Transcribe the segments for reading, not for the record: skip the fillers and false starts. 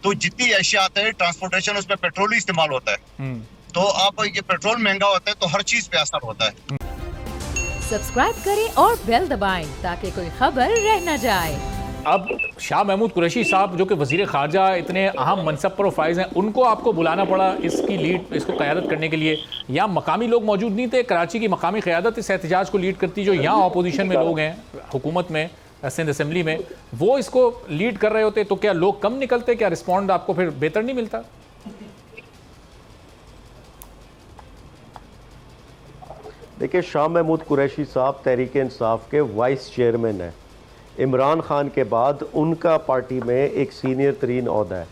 तो जितनी अशिया आते हैं ट्रांसपोर्टेशन उसमें पेट्रोल ही इस्तेमाल होता है। तो आप ये पेट्रोल महंगा होता है तो हर चीज पे असर होता है। सब्सक्राइब करें और बेल दबाएं ताकि कोई खबर रह न जाए। अब शाह महमूद कुरैशी साहब जो कि वज़ीर ख़ारजा इतने अहम मनसब पर फाइज हैं, उनको आपको बुलाना पड़ा इसकी लीड, इसको क़यादत करने के लिए। यहाँ मकामी लोग मौजूद नहीं थे? कराची की मकामी क़यादत इस एहतजाज को लीड करती, जो यहाँ अपोजिशन में लोग हैं हुकूमत में, सिंध असम्बली में, वो इसको लीड कर रहे होते तो क्या लोग कम निकलते? क्या रिस्पॉन्ड आपको फिर बेहतर नहीं मिलता? देखिए, शाह महमूद कुरैशी साहब तहरीक इंसाफ के वाइस चेयरमैन हैं। इमरान खान के बाद उनका पार्टी में एक सीनियर तरीन ओहदा है,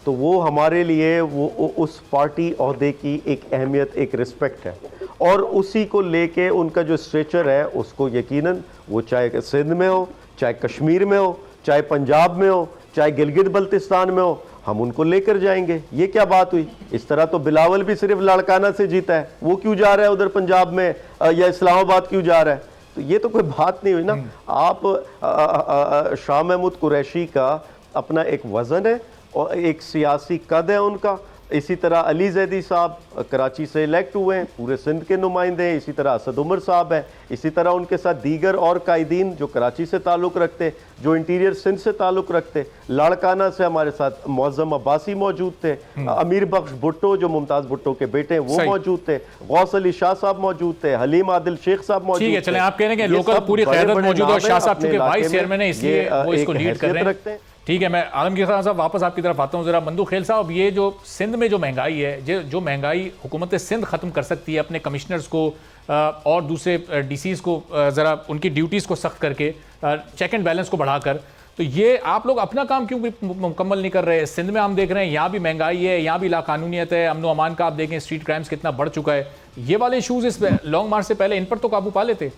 तो वो हमारे लिए वो उस पार्टी ओहदे की एक अहमियत, एक रिस्पेक्ट है, और उसी को लेके उनका जो स्ट्रेचर है उसको यकीनन वो चाहे सिंध में हो, चाहे कश्मीर में हो, चाहे पंजाब में हो, चाहे गिलगित बल्तिस्तान में हो, हम उनको लेकर जाएंगे। ये क्या बात हुई? इस तरह तो बिलावल भी सिर्फ लाड़काना से जीता है, वो क्यों जा रहा है उधर पंजाब में या इस्लामाबाद क्यों जा रहा है? तो ये तो कोई बात नहीं हुई ना। आप शाह महमूद कुरैशी का अपना एक वज़न है और एक सियासी कद है उनका। इसी तरह अली जैदी साहब कराची से इलेक्ट हुए हैं, पूरे सिंध के नुमाइंदे हैं। इसी तरह असद उमर साहब हैं। इसी तरह उनके साथ दीगर और कायदीन जो कराची से ताल्लुक़ रखते, जो इंटीरियर सिंध से ताल्लुक़ रखते, लाड़काना से हमारे साथ मुअज़्ज़म अब्बासी मौजूद थे, अमीर बख्श भुट्टो जो मुमताज़ भुट्टो के बेटे हैं वो मौजूद थे, गौस अली शाह साहब मौजूद थे, हलीम आदिल शेख साहब मौजूद थे। चलें, आप कह रहे हैं कि लोकल पूरी क़यादत मौजूद है और शाह साहब चूंकि वाइस चेयरमैन है इसलिए वो इसको लीड कर रहे हैं। ठीक है, मैं आलमगीर खान साहब वापस आपकी तरफ आता हूँ। ज़रा मंदू खेल साहब, ये जो सिंध में जो महंगाई है, जो महंगाई हुकूमत सिंध ख़त्म कर सकती है अपने कमिश्नर्स को और दूसरे डीसीज़ को, ज़रा उनकी ड्यूटीज़ को सख्त करके, चेक एंड बैलेंस को बढ़ाकर, तो ये आप लोग अपना काम क्यों मुकम्मल नहीं कर रहे? सिंध में हम देख रहे हैं यहाँ भी महंगाई है, यहाँ भी लाकानूनियत है, अमन अमान का आप देखें, स्ट्रीट क्राइम्स कितना बढ़ चुका है। ये वाले इशूज़ इस लॉन्ग मार्च से पहले इन पर तो काबू पा लेते।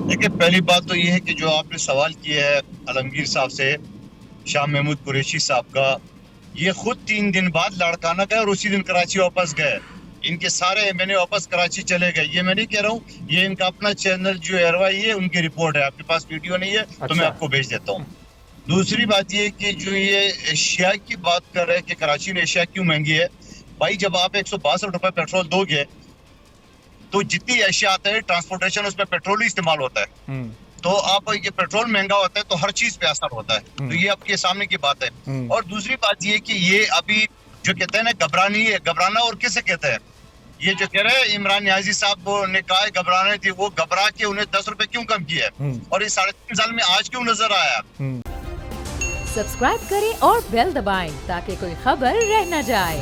देखिए, पहली बात तो ये है कि जो आपने सवाल किया है आलमगीर साहब से, शाह महमूद कुरैशी साहब का, ये खुद 3 दिन बाद लाड़काना गए और उसी दिन कराची वापस गए। इनके सारे एमएनए वापस कराची चले गए। ये मैं नहीं कह रहा हूँ, ये इनका अपना चैनल जो एयरवाई है उनकी रिपोर्ट है। आपके पास वीडियो नहीं है तो मैं आपको भेज देता हूँ। दूसरी बात ये कि जो ये एशिया की बात कर रहे हैं कि कराची में एशिया क्यों महंगी है, भाई जब आप 162 रुपए पेट्रोल दोगे तो जितनी एशिया आते हैं ट्रांसपोर्टेशन उसमें पेट्रोल ही इस्तेमाल होता है। तो आप ये पेट्रोल महंगा होता है तो हर चीज पे असर होता है। तो ये आपके सामने की बात है। और दूसरी बात ये कि ये अभी जो कहते हैं ना घबरानी है, घबराना और किसे कहते हैं? ये जो कह रहे हैं इमरान नियाजी साहब ने कहा है घबराने थी, वो घबरा के उन्हें 10 रुपए क्यों कम किया है और ये 3.5 साल में आज क्यों नजर आया? सब्सक्राइब करें और बेल दबाएं ताकि कोई खबर रह न जाए।